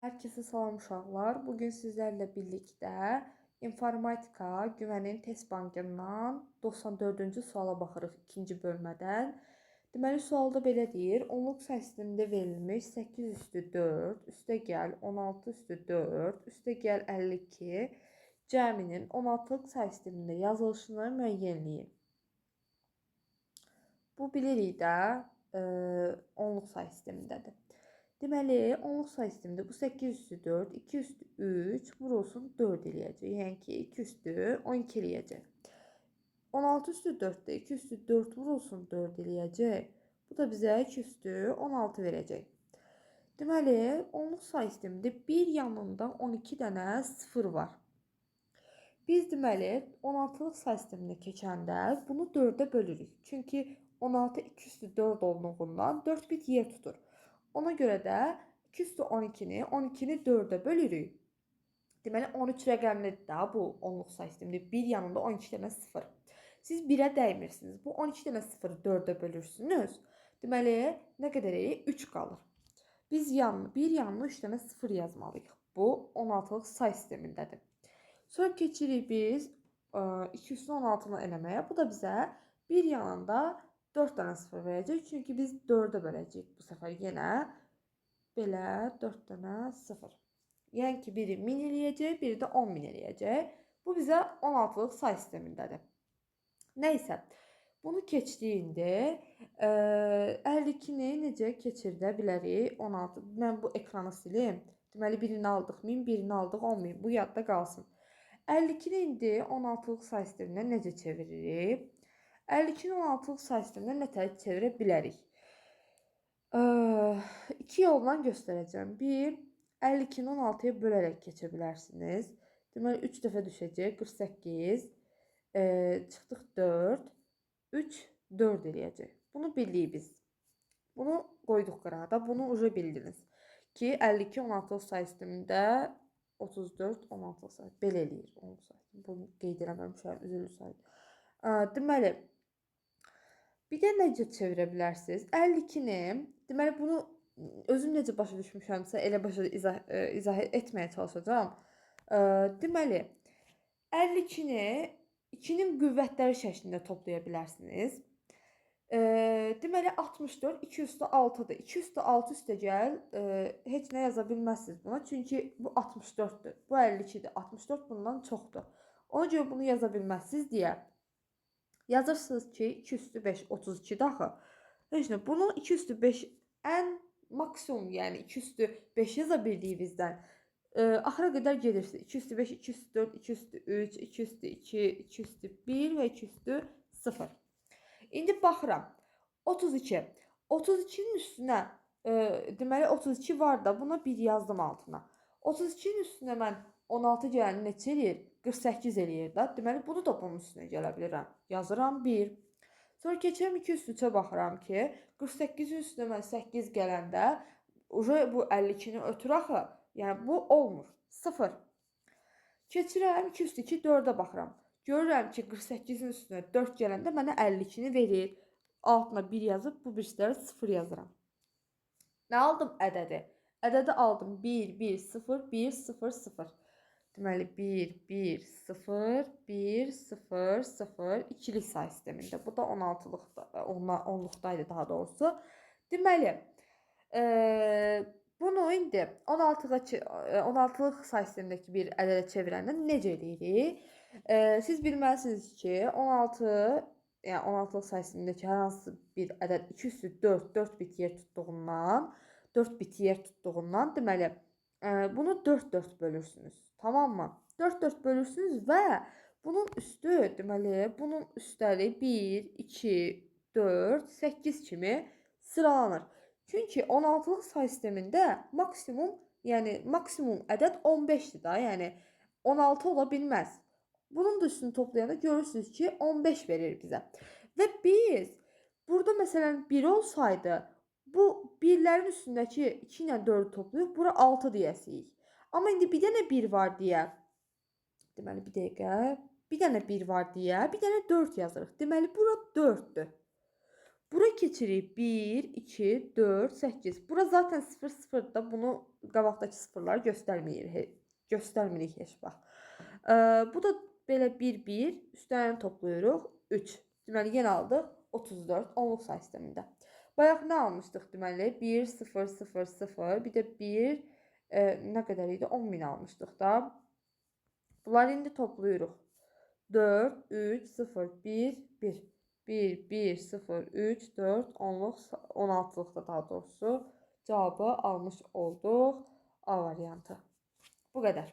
Herkese salam uşaqlar. Bugün sizlərlə birlikdə informatika güvənin test bankından 94-cü suala baxırıq ikinci bölmədən. Deməli, sualda belə deyir. Onluq sistemində verilmiş 8 üstü 4, üstəgəl 16 üstü 4, üstəgəl 52 cəminin 16-lıq sistemində yazılışını müəyyənləyin. Bu bilirik də onluq sistemindədir. Deməli, onluq sistemində bu 8 üstü 4, 2 üstü 3 vurulsun 4 eləyəcək. Yəni ki, 2 üstü 12 eləyəcək. 16 üstü 4-də 2 üstü 4 vurulsun 4 eləyəcək. Bu da bizə 2 üstü 16 verəcək. Deməli, onluq sistemində bir yanında 12 dənə 0 var. Biz deməli 16-lıq sisteminə keçəndə bunu 4-ə bölürük. Çünki 16 2 üstü 4 olduğundan 4 bit yer tutur. Ona görə də 2 üstü 12-ni 4-ə bölürük. Deməli 13 rəqəmlidir də bu onluq sistemində. Bir yanında 12 dənə 0. Siz 1-ə dəymirsiniz. Bu 12 dənə 0-ı 4-ə bölürsünüz. Deməli nə qədər eləyir? 3 qalır. Biz bir yanına 3 dənə 0 yazmalıyıq. Bu 16-lıq sistemindədir. Sonra keçirik biz 2 üstü 16-nı eləməyə. Bu da bizə bir yanında 4 dənə 0 verəcək. Çünki biz 4-ə böləcəyik bu səfər yenə. Belə 4 dənə 0. Yəni ki, biri 1000 eləyəcək, biri də 10.000 eləyəcək. Bu bizə 16-lıq sistemindədir. Nəysə, bunu keçdiyində 52-ni necə keçirdə bilərik? 16. Mən bu ekranı silim. Deməli, birini aldıq 1000, birini aldıq 10.000. Bu yadda qalsın. 52-ni indi 16-lıq sisteminə necə çeviririk? 52-ni 16-lıq sisteminə nətər çevirə bilərik? İki yolla göstərəcəm. 1, 52-ni 16-ya bölərək keçə bilərsiniz. Deməli, 3 dəfə düşəcək. 48, çıxdıq 4, 3, 4 eləyəcək. Bunu bildik biz. Bunu qoyduq qırağda. Bunu uca bildiniz ki, 52 16-lıq sistemində 34 16-lıq sistem belə eləyir. Bunu qeyd eləməmişəm, üzrlü sayın. Deməli, bir də necə çevirə bilərsiniz? 52-ni, deməli bunu özüm necə başa düşmüşəmsə elə başa izah etməyə çalışacağam. Deməli, 52-ni 2-nin qüvvətləri şəklində toplaya bilərsiniz. Deməli 64 2 üstü 6-dır. 2 üstü 6 üstəgəl heç nə yaza bilməzsiniz buna. Çünki bu 64-dür. Bu 52-dir. 64 bundan çoxdur. Ona görə bunu yaza bilməzsiniz deyə yazırsınız ki 2 üstü 5 32 daxı. Heç nə. Bunu 2 üstü 5 ən maksimum, yəni 2 üstü 5 yaza bildiyinizdən axıra qədər gedirsiniz. 2 üstü 5, 2 üstü 4, 2 üstü 3, 2 üstü 2, 2 üstü 1 və 2 üstü 0. İndi baxıram. 32. 32-nin üstünə deməli 32 var da buna 1 yazdım altına. 32-nin üstünə mən 16 gələni neçə eləyir? 48 eləyir də. Deməli bunu da bunun üstünə gələ bilirəm. Yazıram 1. Sonra keçirəm 2 üstü 3-ə baxıram ki, 48-in üstünə mən 8 gələndə bu 52-ni ötür axı. Yəni bu olmur. 0. Keçirəm 2 üstü 2 4-ə baxıram. Görürəm ki, 48-in üstünə 4 gələndə mənə 52-ni verir. Altına 1 yazıb bu birisləri 0 yazıram. Nə aldım? Ədədi. Ədədi aldım 1 1 0 1 0 0. Deməli 1 1 0 1 0 0 ikilik say sistemində. Bu da 16-lıqda, 10-luqdaydı daha doğrusu. Deməli, bunu indi 16-lıq say sistemindəki bir ədədə çevirəndə necə edirik? Siz bilməlisiniz ki, 16, yəni 16-lıq say sistemindəki hər hansı bir ədəd 2 üstü 4, 4 bit yer tutduğundan, deməli, bunu 4-4 bölürsünüz. Tamam mı? 4-4 bölürsünüz və bunun üstü, deməli, bunun üstləri 1, 2, 4, 8 kimi sıralanır. Çünki 16-lıq say sistemində maksimum ədəd 15-dir da, yəni 16 ola bilməz. Bunun da üstünü toplayanda görürsünüz ki, 15 verir bizə. Və biz burada məsələn 1 olsaydı, bu birlərin üstündəki 2 ilə 4-ü toplayıb bura 6 deyəsiyik. Amma indi bir dənə 1 var deyə, deməli bir dəqiqə, bir dənə 1 var deyə, bir dənə 4 yazırıq. Deməli bura 4-dür. Bura keçirik 1, 2, 4, 8. Bura zaten 0, 0 da bunu qabaqdakı sıfırları göstərmirik heç vaxt. Bu da belə 1, 1. Üstlərini toplayırıq 3. Deməli, yenə aldıq 34 onluq say sistemində. Bayaq nə almışdıq deməli? 1, 0, 0, 0. Bir də 1, nə qədər idi? 10.000 almışdıq da. Bunları indi toplayırıq. 4, 3, 0, 1, 1. 1, 1, 0, 3, 4, 10'luq, 16'lıqda daha doğrusu cavabı almış olduq. A variantı. Bu qədər.